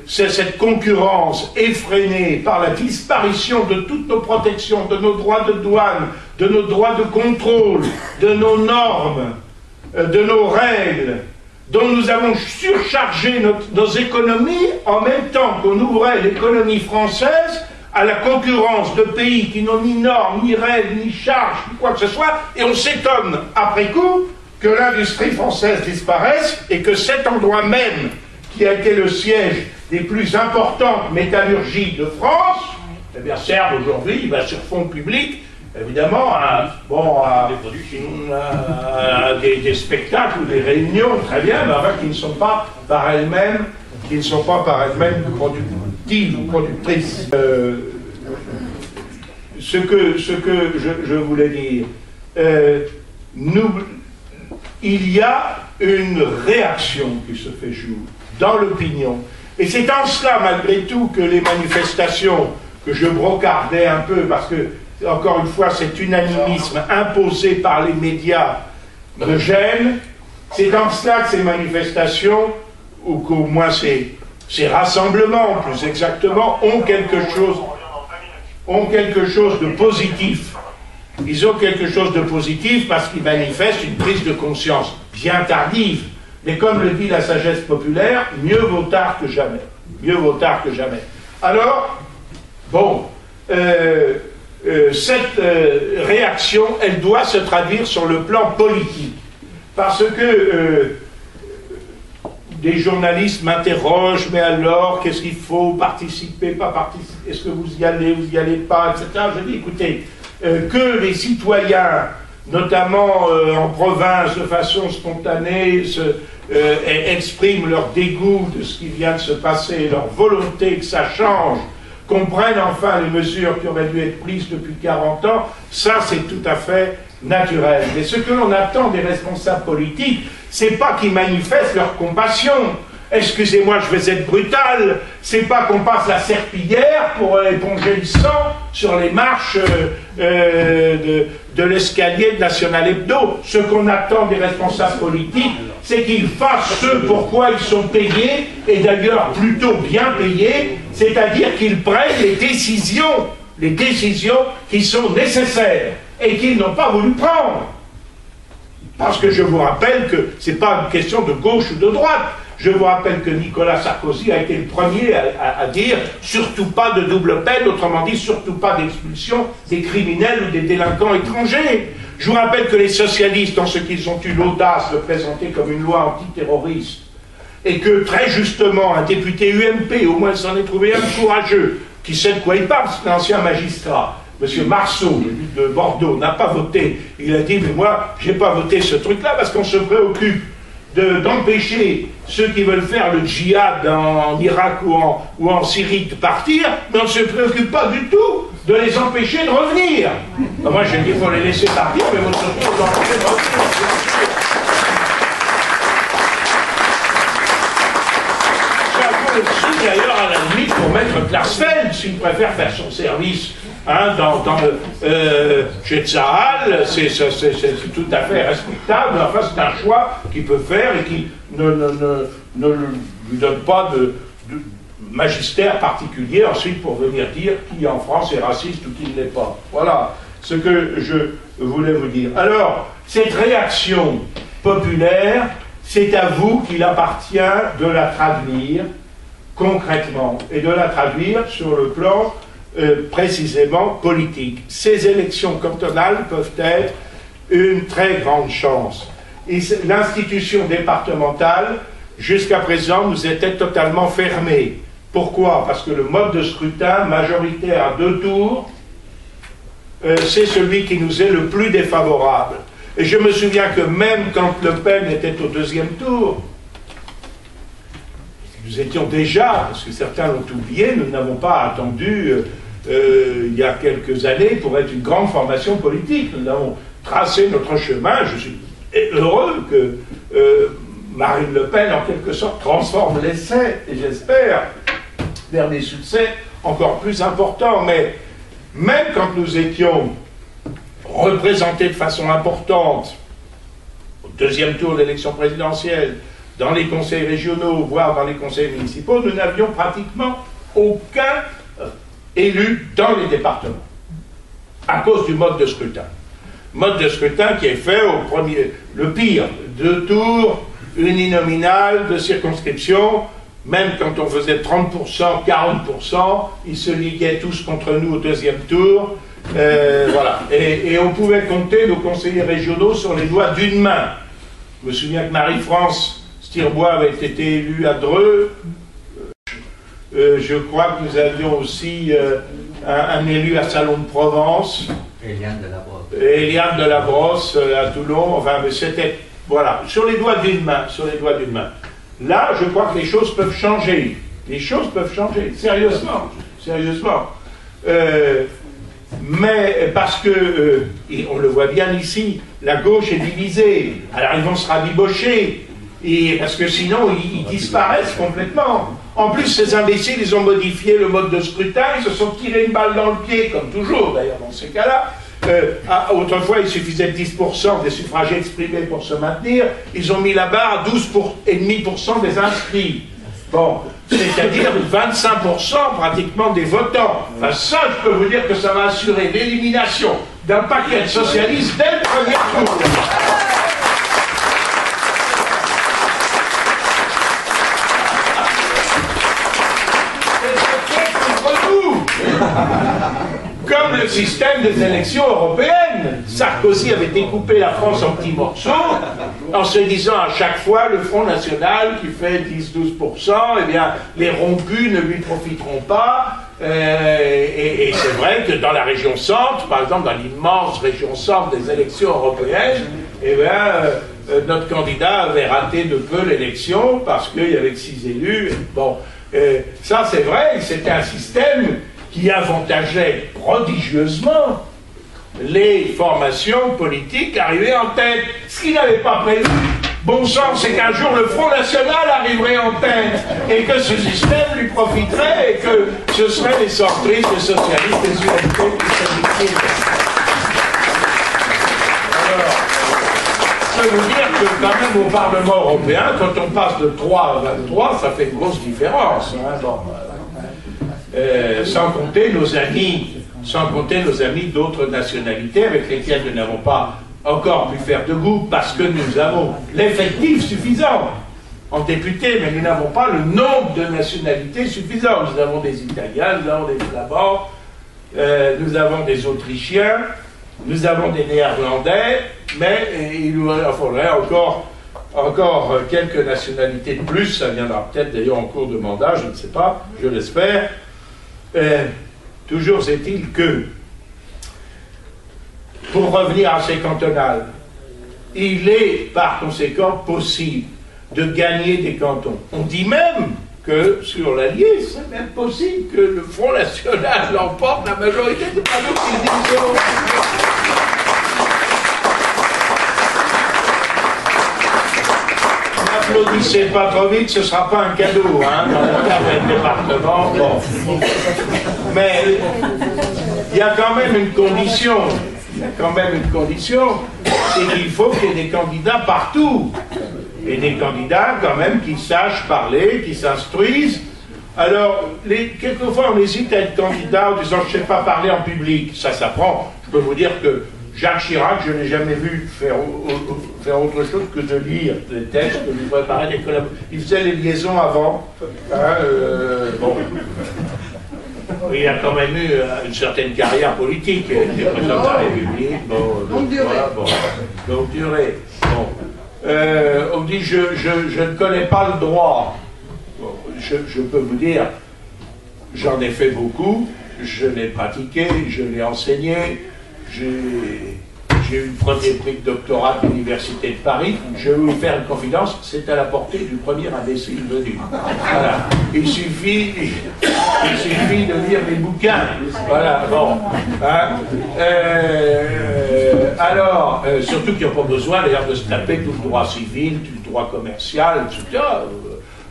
C'est cette concurrence effrénée par la disparition de toutes nos protections, de nos droits de douane, de nos droits de contrôle, de nos normes, de nos règles, dont nous avons surchargé nos économies en même temps qu'on ouvrait l'économie française à la concurrence de pays qui n'ont ni normes, ni règles, ni charges, ni quoi que ce soit, et on s'étonne après coup que l'industrie française disparaisse et que cet endroit même qui a été le siège des plus importantes métallurgies de France, eh bien servent aujourd'hui, il va sur fonds publics, évidemment, des spectacles ou des réunions, très bien, mais enfin, qui ne sont pas par elles-mêmes productives ou productrices. Ce que je voulais dire, il y a une réaction qui se fait jour dans l'opinion. Et c'est en cela, malgré tout, que les manifestations, que je brocardais un peu, parce que, encore une fois, cet unanimisme imposé par les médias me gêne. C'est en cela que ces manifestations, ou qu'au moins ces rassemblements, plus exactement, ont quelque chose de positif. Ils ont quelque chose de positif parce qu'ils manifestent une prise de conscience bien tardive. Mais comme le dit la sagesse populaire, mieux vaut tard que jamais. Mieux vaut tard que jamais. Alors, bon, cette réaction, elle doit se traduire sur le plan politique. Parce que des journalistes m'interrogent, mais alors, qu'est-ce qu'il faut participer, pas participer, est-ce que vous y allez pas, etc. Je dis, écoutez, que les citoyens, notamment en province, de façon spontanée, expriment leur dégoût de ce qui vient de se passer, leur volonté que ça change, comprennent enfin les mesures qui auraient dû être prises depuis 40 ans, ça c'est tout à fait naturel. Mais ce que l'on attend des responsables politiques, c'est pas qu'ils manifestent leur compassion. Excusez-moi, je vais être brutal, c'est pas qu'on passe la serpillière pour éponger le sang sur les marches de l'escalier de National Hebdo. Ce qu'on attend des responsables politiques, c'est qu'ils fassent ce pourquoi ils sont payés, et d'ailleurs plutôt bien payés, c'est-à-dire qu'ils prennent les décisions qui sont nécessaires et qu'ils n'ont pas voulu prendre. Parce que je vous rappelle que c'est pas une question de gauche ou de droite. Je vous rappelle que Nicolas Sarkozy a été le premier à dire surtout pas de double peine, autrement dit surtout pas d'expulsion des criminels ou des délinquants étrangers. Je vous rappelle que les socialistes, en ce qu'ils ont eu l'audace de présenter comme une loi antiterroriste, et que très justement un député UMP, au moins s'en est trouvé un courageux, qui sait de quoi il parle, c'est un ancien magistrat, M. Marceau, de Bordeaux, n'a pas voté. Il a dit, mais moi, j'ai pas voté ce truc-là parce qu'on se préoccupe d'empêcher ceux qui veulent faire le djihad en Irak ou en Syrie de partir, mais on ne se préoccupe pas du tout de les empêcher de revenir. Ben moi, j'ai dit, il faut les laisser partir, mais il faut surtout les empêcher de revenir. Aussi, d'ailleurs, à la limite, pour mettre Klarsfeld, s'il préfère faire son service chez Tsahal, c'est tout à fait respectable. Enfin, c'est un choix qu'il peut faire et qui ne lui donne pas de magistère particulier ensuite pour venir dire qui en France est raciste ou qui ne l'est pas. Voilà ce que je voulais vous dire. Alors, cette réaction populaire, c'est à vous qu'il appartient de la traduire concrètement et de la traduire sur le plan précisément politique. Ces élections cantonales peuvent être une très grande chance. L'institution départementale, jusqu'à présent, nous était totalement fermée. Pourquoi? Parce que le mode de scrutin majoritaire à 2 tours, c'est celui qui nous est le plus défavorable. Et je me souviens que même quand Le Pen était au 2e tour, nous étions déjà, parce que certains l'ont oublié, nous n'avons pas attendu il y a quelques années pour être une grande formation politique. Nous avons tracé notre chemin. Je suis heureux que Marine Le Pen, en quelque sorte, transforme l'essai, et j'espère, vers des succès encore plus importants. Mais même quand nous étions représentés de façon importante au 2e tour de l'élection présidentielle, dans les conseils régionaux, voire dans les conseils municipaux, nous n'avions pratiquement aucun élu dans les départements, à cause du mode de scrutin. Mode de scrutin qui est fait le pire, 2 tours, uninominal de circonscription, même quand on faisait 30%, 40%, ils se liguaient tous contre nous au 2e tour, voilà. Et on pouvait compter nos conseillers régionaux sur les doigts d'une main. Je me souviens que Marie-France Stirbois avait été élue à Dreux. Je crois que nous avions aussi un élu à Salon de Provence. Eliane de la Brosse. Eliane de la Brosse à Toulon. Enfin, mais c'était, voilà, sur les doigts d'une main, sur les doigts d'une main. Là, je crois que les choses peuvent changer. Les choses peuvent changer, sérieusement, sérieusement. Mais parce que, et on le voit bien ici, la gauche est divisée. Alors ils vont se rabibocher, et, parce que sinon ils disparaissent complètement. En plus, ces imbéciles, ils ont modifié le mode de scrutin, ils se sont tirés une balle dans le pied, comme toujours d'ailleurs dans ces cas-là. Autrefois, il suffisait de 10% des suffrages exprimés pour se maintenir. Ils ont mis la barre à 12,5% des inscrits. Bon, c'est-à-dire 25% pratiquement des votants. Enfin, ça, je peux vous dire que ça va assurer l'élimination d'un paquet de socialistes dès le premier tour. Comme le système des élections européennes. Sarkozy avait découpé la France en petits morceaux, en se disant à chaque fois, le Front National qui fait 10-12%, eh bien, les rompus ne lui profiteront pas. Et c'est vrai que dans la région centre, par exemple, dans l'immense région centre des élections européennes, eh bien, notre candidat avait raté de peu l'élection parce qu'il y avait 6 élus. Bon, ça c'est vrai, c'était un système qui avantageait prodigieusement les formations politiques arrivées en tête. Ce qu'il n'avait pas prévu, bon sang, c'est qu'un jour le Front National arriverait en tête et que ce système lui profiterait et que ce seraient les centristes, les socialistes, les UMP, les syndicalistes. Alors, je peux vous dire que quand même au Parlement européen, quand on passe de 3 à 23, ça fait une grosse différence. Hein, bon, sans compter nos amis d'autres nationalités avec lesquels nous n'avons pas encore pu faire de groupe parce que nous avons l'effectif suffisant en députés, mais nous n'avons pas le nombre de nationalités suffisant. Nous avons des Italiens, nous avons des Flamands, nous avons des Autrichiens, nous avons des Néerlandais, mais il nous faudrait encore quelques nationalités de plus. Ça viendra peut-être d'ailleurs en cours de mandat, je ne sais pas, je l'espère. Toujours est-il que, pour revenir à ces cantonales, il est par conséquent possible de gagner des cantons. On dit même que sur l'Allier, c'est même possible que le Front National l'emporte la majorité des panneaux qui disent. N'applaudissez pas trop vite, ce ne sera pas un cadeau, hein, dans le cadre d'un département. Bon. Mais il y a quand même une condition. C'est qu'il faut qu'il y ait des candidats partout. Et des candidats quand même qui sachent parler, qui s'instruisent. Alors, quelquefois on hésite à être candidat en disant je ne sais pas parler en public. Ça s'apprend. Je peux vous dire que Jacques Chirac, je n'ai jamais vu faire autre chose que de lire les textes, de lui préparer des collaborations. Il faisait les liaisons avant. Hein, bon. Il a quand même eu une certaine carrière politique. Il était président de la République. Bon, longue durée. Voilà, bon. Longue durée. Bon. On me dit je ne connais pas le droit. Bon, je peux vous dire, j'en ai fait beaucoup, je l'ai pratiqué, je l'ai enseigné. J'ai eu le premier prix de doctorat de l'Université de Paris. Je vais vous faire une confidence, c'est à la portée du premier imbécile venu. Voilà. Il suffit de lire les bouquins. Voilà, bon. Hein. Alors, surtout qu'il n'y a pas besoin d'ailleurs de se taper tout le droit civil, tout le droit commercial, etc.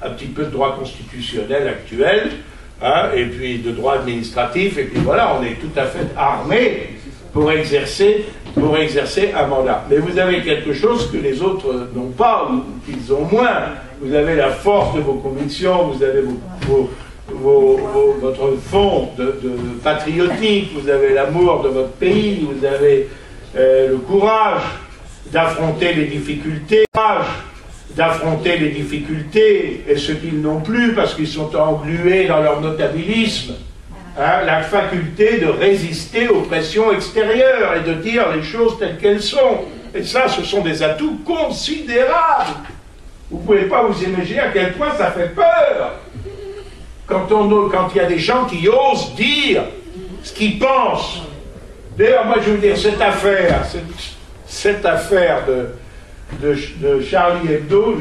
Un petit peu de droit constitutionnel actuel, hein, et puis de droit administratif, et puis voilà, on est tout à fait armé pour exercer un mandat. Mais vous avez quelque chose que les autres n'ont pas, ou qu'ils ont moins. Vous avez la force de vos convictions, vous avez votre fond de patriotique, vous avez l'amour de votre pays, vous avez le courage d'affronter les difficultés, et ceux qu'ils n'ont plus parce qu'ils sont englués dans leur notabilisme. Hein, la faculté de résister aux pressions extérieures et de dire les choses telles qu'elles sont. Et ça, ce sont des atouts considérables. Vous ne pouvez pas vous imaginer à quel point ça fait peur. quand il y a des gens qui osent dire ce qu'ils pensent. D'ailleurs, moi je veux dire, cette affaire de Charlie Hebdo,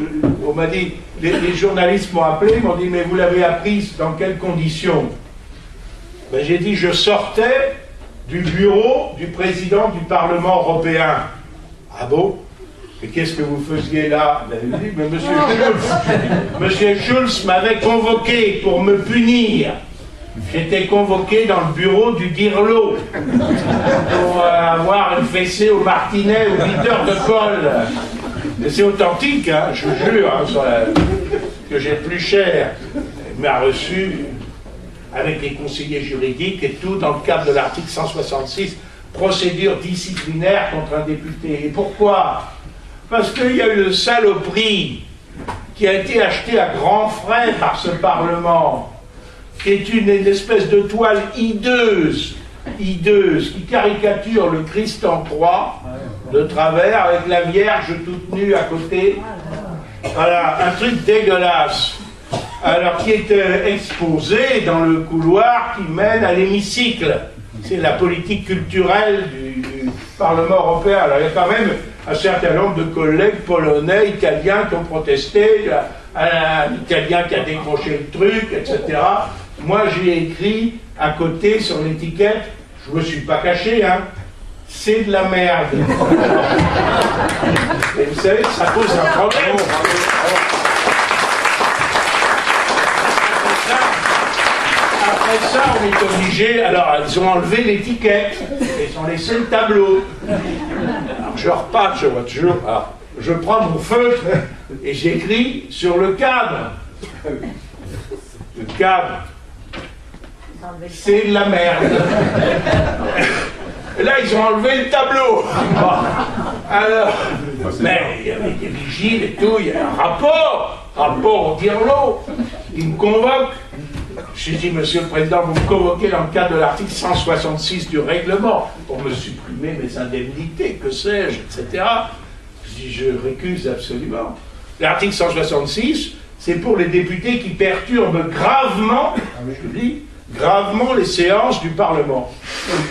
on m'a dit, les journalistes m'ont appelé, m'ont dit, mais vous l'avez apprise dans quelles conditions? Ben, j'ai dit, je sortais du bureau du président du Parlement européen. Ah bon? Et qu'est-ce que vous faisiez là? Ben, dit, mais Monsieur Schulz m'avait convoqué pour me punir. J'étais convoqué dans le bureau du Dirlo pour avoir une fessée au martinet au videur de colle. Et c'est authentique, hein, je vous jure, hein, que j'ai plus cher. Il m'a reçu avec les conseillers juridiques et tout dans le cadre de l'article 166, procédure disciplinaire contre un député. Et pourquoi? Parce qu'il y a eu une saloperie qui a été achetée à grands frais par ce Parlement, qui est une espèce de toile hideuse, qui caricature le Christ en croix, de travers, avec la Vierge toute nue à côté. Voilà, un truc dégueulasse. Alors, qui est exposé dans le couloir qui mène à l'hémicycle. C'est la politique culturelle du Parlement européen. Alors, il y a quand même un certain nombre de collègues polonais, italiens qui ont protesté, un Italien qui a décroché le truc, etc. Moi, j'ai écrit à côté sur l'étiquette, je ne me suis pas caché, hein, c'est de la merde. Et vous savez, ça pose un problème. Après ça, on est obligé. Alors, ils ont enlevé l'étiquette, ils ont laissé le tableau. Alors, je repars, je vois toujours. Alors, je prends mon feutre et j'écris sur le cadre. Le cadre. C'est de la merde. Et là, ils ont enlevé le tableau. Alors, mais il y avait des vigiles et tout, il y a un rapport au Dirlo. Ils me convoquent. J'ai dit, Monsieur le Président, vous me convoquez dans le cadre de l'article 166 du règlement pour me supprimer mes indemnités, que sais-je, etc. Je dis, je récuse absolument. L'article 166, c'est pour les députés qui perturbent gravement, je dis, gravement les séances du Parlement.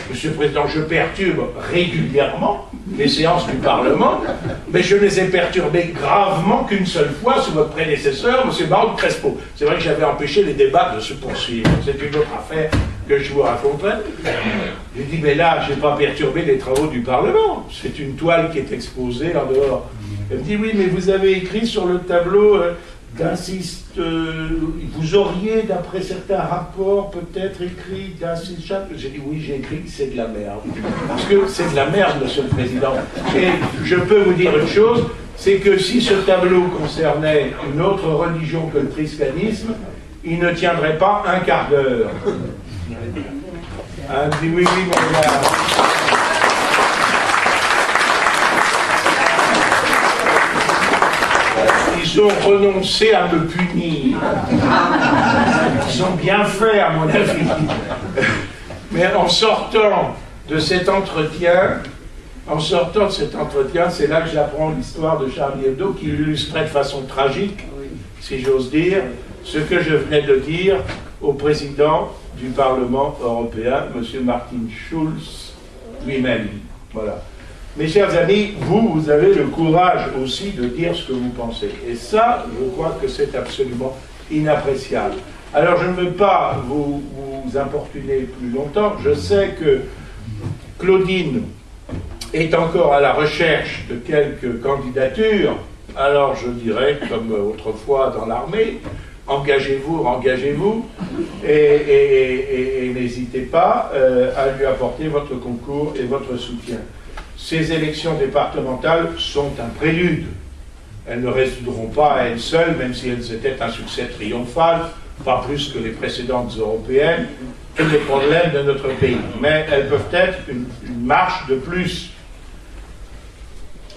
Monsieur le Président, je perturbe régulièrement les séances du Parlement, mais je ne les ai perturbées gravement qu'une seule fois sous votre prédécesseur, Monsieur Baron Crespo. C'est vrai que j'avais empêché les débats de se poursuivre. C'est une autre affaire que je vous raconterai. J'ai dit, mais là, je n'ai pas perturbé les travaux du Parlement. C'est une toile qui est exposée en dehors. Elle me dit, oui, mais vous avez écrit sur le tableau... d'insiste, vous auriez, d'après certains rapports, peut-être écrit d'insiste. J'ai dit oui, j'ai écrit que c'est de la merde. Parce que c'est de la merde, Monsieur le Président. Et je peux vous dire une chose, c'est que si ce tableau concernait une autre religion que le christianisme, il ne tiendrait pas un quart d'heure. Oui, oui, mon gars. Ils ont renoncé à me punir. Ils ont bien fait, à mon avis. Mais en sortant de cet entretien, c'est là que j'apprends l'histoire de Charlie Hebdo, qui illustrait de façon tragique, si j'ose dire, ce que je venais de dire au président du Parlement européen, M. Martin Schulz, lui-même. Voilà. Mes chers amis, vous avez le courage aussi de dire ce que vous pensez. Et ça, je crois que c'est absolument inappréciable. Alors, je ne veux pas vous importuner plus longtemps. Je sais que Claudine est encore à la recherche de quelques candidatures. Alors, je dirais, comme autrefois dans l'armée, engagez-vous, et n'hésitez pas à lui apporter votre concours et votre soutien. Ces élections départementales sont un prélude. Elles ne résoudront pas à elles seules, même si elles étaient un succès triomphal, pas plus que les précédentes européennes, tous les problèmes de notre pays. Mais elles peuvent être une marche de plus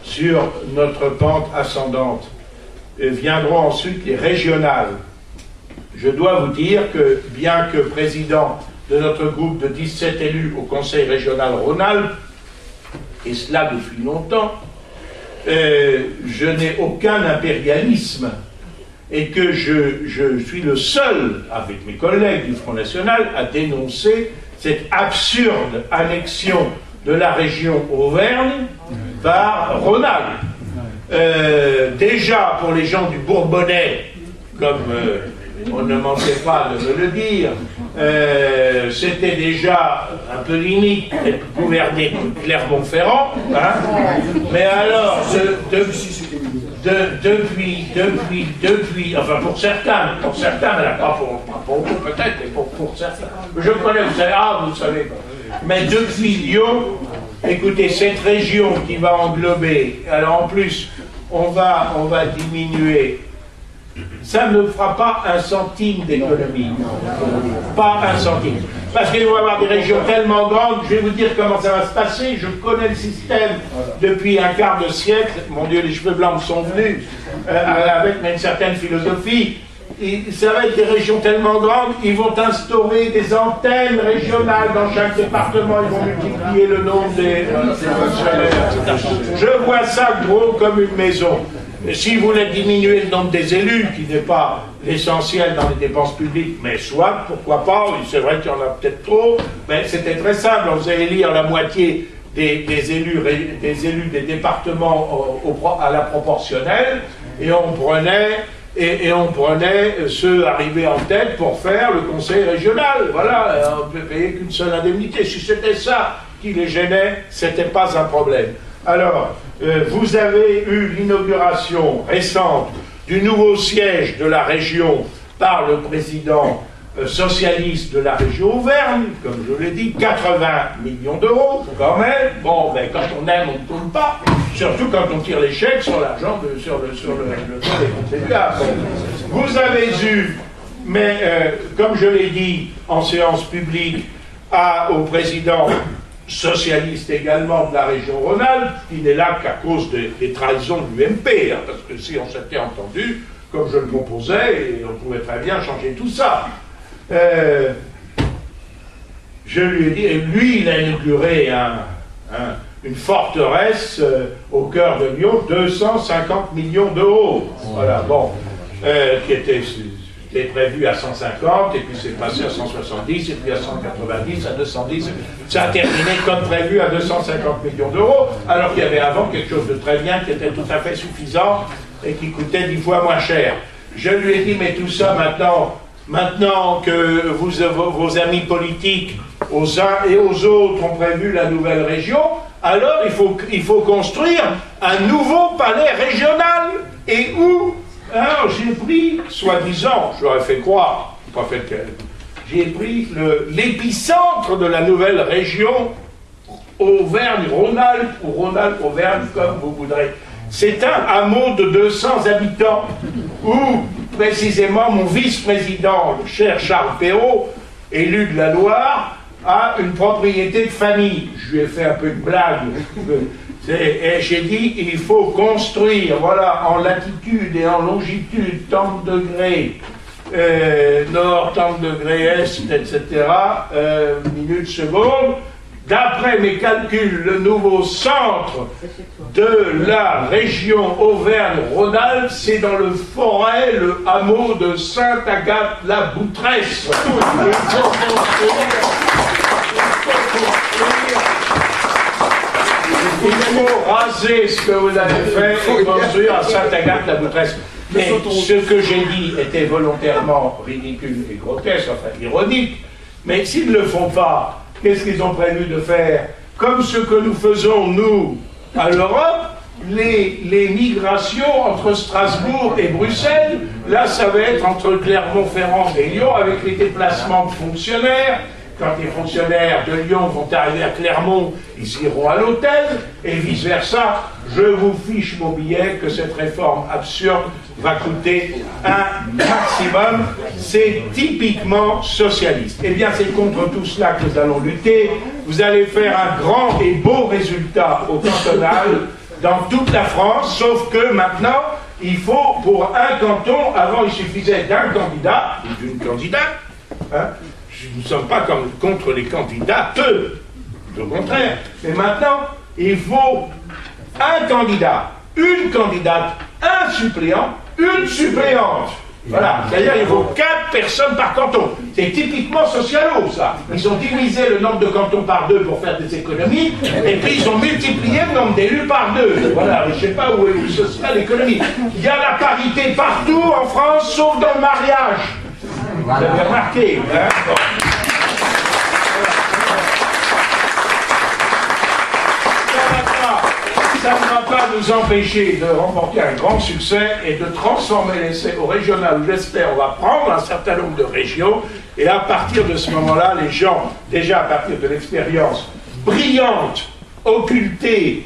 sur notre pente ascendante. Et viendront ensuite les régionales. Je dois vous dire que, bien que président de notre groupe de 17 élus au Conseil régional Rhône-Alpes, et cela depuis longtemps, je n'ai aucun impérialisme et que je suis le seul, avec mes collègues du Front National, à dénoncer cette absurde annexion de la région Auvergne par Rhône-Alpes. Déjà, pour les gens du Bourbonnais, comme on ne manquait pas de me le dire, c'était déjà un peu limite d'être gouverné par Clermont-Ferrand, hein. Mais alors, depuis, enfin pour certains, mais pas pour vous peut-être, mais pour certains. Je connais, vous savez, vous savez pas. Mais depuis Lyon, écoutez, cette région qui va englober, alors en plus, on va diminuer. Ça ne fera pas un centime d'économie. Pas un centime. Parce qu'il va y avoir des régions tellement grandes, je vais vous dire comment ça va se passer. Je connais le système depuis un quart de siècle. Mon Dieu, les cheveux blancs sont venus avec une certaine philosophie. Et ça va être des régions tellement grandes, ils vont instaurer des antennes régionales dans chaque département, ils vont multiplier le nombre des fonctionnaires, etc. Je vois ça gros comme une maison. Si vous voulez diminuer le nombre des élus, qui n'est pas l'essentiel dans les dépenses publiques, mais soit, pourquoi pas, c'est vrai qu'il y en a peut-être trop, mais c'était très simple, on faisait élire la moitié des élus des départements à la proportionnelle, et on prenait ceux arrivés en tête pour faire le conseil régional. Voilà, on ne peut payer qu'une seule indemnité. Si c'était ça qui les gênait, c'était pas un problème. Alors, vous avez eu l'inauguration récente du nouveau siège de la région par le président socialiste de la région Auvergne, comme je l'ai dit, 80 millions d'euros, quand même. Bon, ben, quand on aime, on ne tourne pas, surtout quand on tire les chèques sur l'argent, sur le dos des contribuables. Vous avez eu, mais comme je l'ai dit en séance publique, au président socialiste également de la région Rhône-Alpes, qui n'est là qu'à cause des trahisons de l'UMP, hein, parce que si on s'était entendu, comme je le proposais, on pouvait très bien changer tout ça. Je lui ai dit, et lui, il a inauguré une forteresse au cœur de Lyon, 250 millions d'euros. Voilà, bon, qui était prévu à 150, et puis c'est passé à 170, et puis à 190, à 210. Ça a terminé comme prévu à 250 millions d'euros, alors qu'il y avait avant quelque chose de très bien, qui était tout à fait suffisant, et qui coûtait 10 fois moins cher. Je lui ai dit, mais tout ça maintenant que vos amis politiques, aux uns et aux autres, ont prévu la nouvelle région, alors il faut construire un nouveau palais régional. Et où? Alors j'ai pris, soi-disant, je leur ai fait croire, pas fait j'ai pris l'épicentre de la nouvelle région Auvergne-Rhône-Alpes, ou Rhône-Alpes-Auvergne, comme vous voudrez. C'est un hameau de 200 habitants, où précisément mon vice-président, le cher Charles Perrault, élu de la Loire, a une propriété de famille. Je lui ai fait un peu de blague. Et j'ai dit, il faut construire, voilà, en latitude et en longitude, tant de degrés, nord, tant de degrés est, etc., minutes, secondes. D'après mes calculs, le nouveau centre de la région Auvergne-Rhône-Alpes, c'est dans le Forêt, le hameau de Sainte-Agathe-la-Boutresse. Il faut raser ce que vous avez fait et construire à Sainte-Agathe-la-Boutresse. Mais ce que j'ai dit était volontairement ridicule et grotesque, enfin ironique. Mais s'ils ne le font pas, qu'est-ce qu'ils ont prévu de faire? Comme ce que nous faisons, nous, à l'Europe, les migrations entre Strasbourg et Bruxelles, là, ça va être entre Clermont-Ferrand et Lyon, avec les déplacements de fonctionnaires. Quand les fonctionnaires de Lyon vont arriver à Clermont, ils iront à l'hôtel, et vice-versa. Je vous fiche mon billet que cette réforme absurde va coûter un maximum. C'est typiquement socialiste. Eh bien, c'est contre tout cela que nous allons lutter. Vous allez faire un grand et beau résultat au cantonal dans toute la France, sauf que maintenant, il faut, pour un canton, avant il suffisait d'un candidat, ou d'une candidate, hein, nous ne sommes pas contre les candidates, au contraire. Mais maintenant, il faut un candidat, une candidate, un suppléant une suppléante. Voilà, c'est-à-dire il faut 4 personnes par canton. C'est typiquement socialo, ça. Ils ont divisé le nombre de cantons par 2 pour faire des économies, et puis ils ont multiplié le nombre d'élus par 2. Voilà, je ne sais pas où est ce sera l'économie. Il y a la parité partout en France, sauf dans le mariage. Vous avez remarqué, hein? Bon. Ça ne va pas nous empêcher de remporter un grand succès et de transformer l'essai au régional. J'espère, on va prendre un certain nombre de régions et à partir de ce moment-là, les gens, déjà à partir de l'expérience brillante, occultée,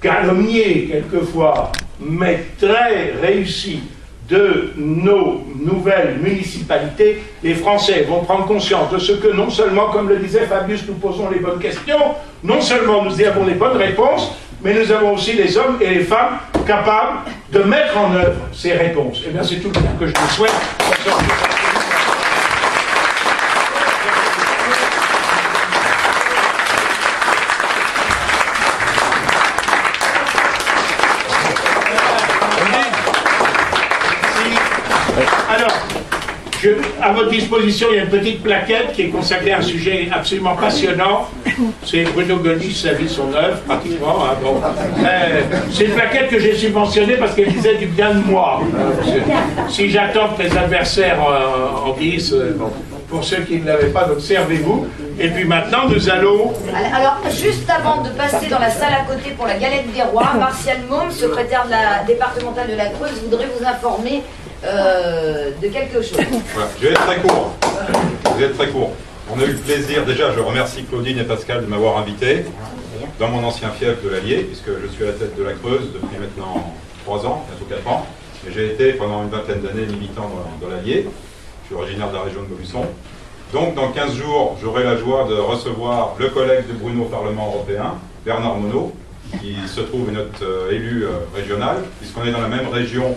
calomniée quelquefois, mais très réussie de nos nouvelles municipalités, les Français vont prendre conscience de ce que non seulement, comme le disait Fabius, nous posons les bonnes questions, non seulement nous avons les bonnes réponses, mais nous avons aussi les hommes et les femmes capables de mettre en œuvre ces réponses. Et bien c'est tout le bien que je vous souhaite. Alors, à votre disposition, il y a une petite plaquette qui est consacrée à un sujet absolument passionnant. C'est Bruno Gollnisch, sa vie, son œuvre, pratiquement. Hein, bon. C'est une plaquette que j'ai subventionnée parce qu'elle disait du bien de moi. Si j'attends que les adversaires en disent, bon, pour ceux qui ne l'avaient pas, donc servez-vous. Et puis maintenant, nous allons... Alors, juste avant de passer dans la salle à côté pour la galette des rois, Martial Môme, secrétaire de la départementale de la Creuse, voudrait vous informer de quelque chose. Voilà, je vais être très court. Je vais être très court. On a eu le plaisir, déjà je remercie Claudine et Pascal de m'avoir invité dans mon ancien fief de l'Allier, puisque je suis à la tête de la Creuse depuis maintenant 3 ans, bientôt 4 ans. Mais j'ai été pendant une vingtaine d'années militant dans l'Allier. Je suis originaire de la région de Montluçon. Donc dans 15 jours, j'aurai la joie de recevoir le collègue de Bruno au Parlement européen, Bernard Monod, qui se trouve notre élu régional, puisqu'on est dans la même région,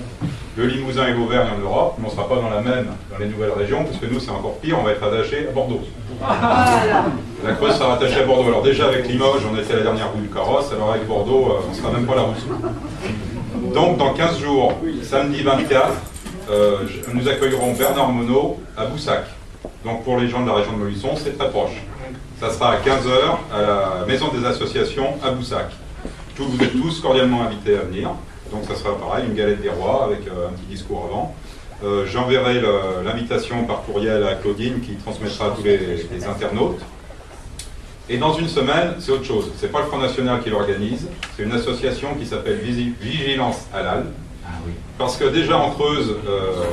le Limousin et l'Auvergne en Europe, mais on ne sera pas dans les nouvelles régions, parce que nous c'est encore pire, on va être attaché à Bordeaux. La Creuse sera attachée à Bordeaux. Alors déjà avec Limoges, on était à la dernière roue du carrosse, alors avec Bordeaux, on ne sera même pas la route. Donc dans 15 jours, samedi 24, nous accueillerons Bernard Monod à Boussac. Donc pour les gens de la région de Montluçon, c'est très proche. Ça sera à 15 h à la Maison des Associations à Boussac. Vous êtes tous cordialement invités à venir. Donc ça sera pareil, une galette des rois avec un petit discours avant. J'enverrai l'invitation par courriel à Claudine qui transmettra à tous les internautes. Et dans une semaine, c'est autre chose. C'est pas le Front National qui l'organise, c'est une association qui s'appelle Vigilance Halal. Parce que déjà en Creuse,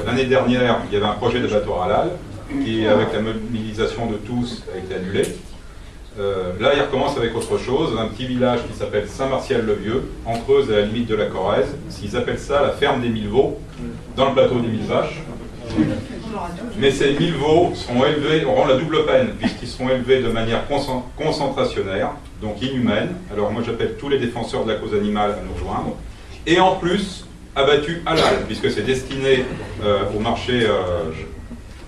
l'année dernière, il y avait un projet d'abattoir halal qui, avec la mobilisation de tous, a été annulé. Là, il recommence avec autre chose, un petit village qui s'appelle Saint-Martial-le-Vieux, en Creuse, à la limite de la Corrèze. Ils appellent ça la ferme des 1000 veaux, dans le plateau des 1000 vaches. Mais ces 1000 veaux auront la double peine, puisqu'ils seront élevés de manière concentrationnaire, donc inhumaine. Alors moi, j'appelle tous les défenseurs de la cause animale à nous rejoindre. Et en plus, abattus halal, puisque c'est destiné au marché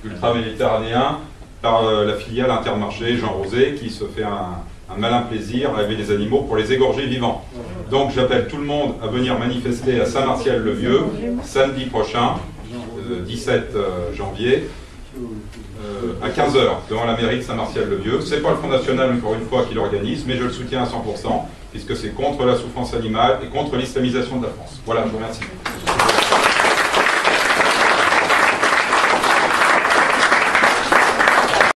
ultra-méditerranéen, par la filiale Intermarché Jean Rosé qui se fait un malin plaisir à élever des animaux pour les égorger vivants. Donc j'appelle tout le monde à venir manifester à Saint-Martial-le-Vieux samedi prochain, 17 janvier, à 15 h devant la mairie de Saint-Martial-le-Vieux. C'est pas le Front National encore une fois qui l'organise, mais je le soutiens à 100% puisque c'est contre la souffrance animale et contre l'islamisation de la France. Voilà, je vous remercie.